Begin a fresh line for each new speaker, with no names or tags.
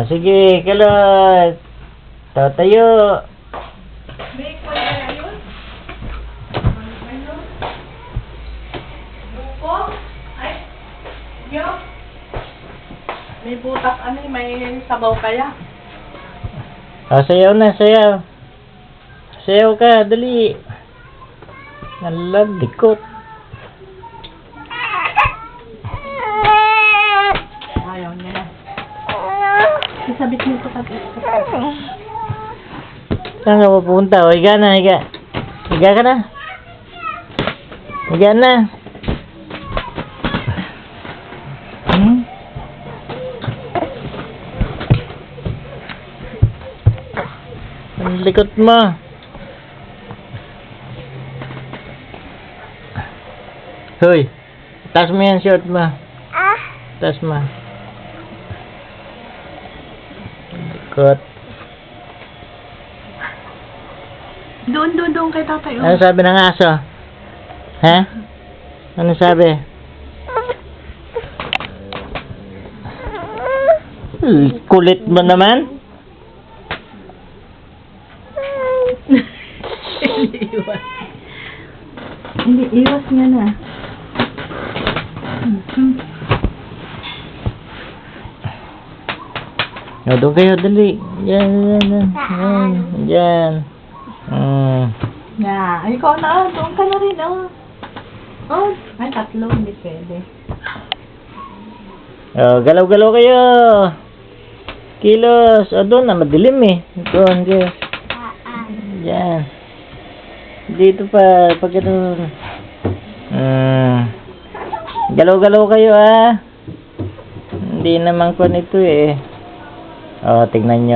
Sige, kalot. Tatayo.
May kwan na yun? Buko? Ay, yo. May butak may sabaw kaya?
Sayaw na, sayaw. Sayaw ka, dali. Naladikot.
Ayaw niya na. Isabit niyo ito kasi.
Saan ka pupunta? O, higa na, higa. Higa ka na. Higa na. Ang likot mo. Hoy, taas mo yan short mo. Taas mo. Likot.
Doon kay tatay.
Ano sabi ng aso? Ha? Ano sabi? Kulit mo naman.
Hindi, iwas niya na.
Doon kayo, dali. Yan. Yan.
Ay, ikaw na. Doon ka na rin, Oh, ay, tatlo. Hindi pwede.
Galaw-galaw kayo. Kilos. Doon na, madilim eh. Doon, kayo. Yan. Dito pa, pag gano'n. Galaw-galaw kayo, Hindi naman ko nito eh. Tignan nyo.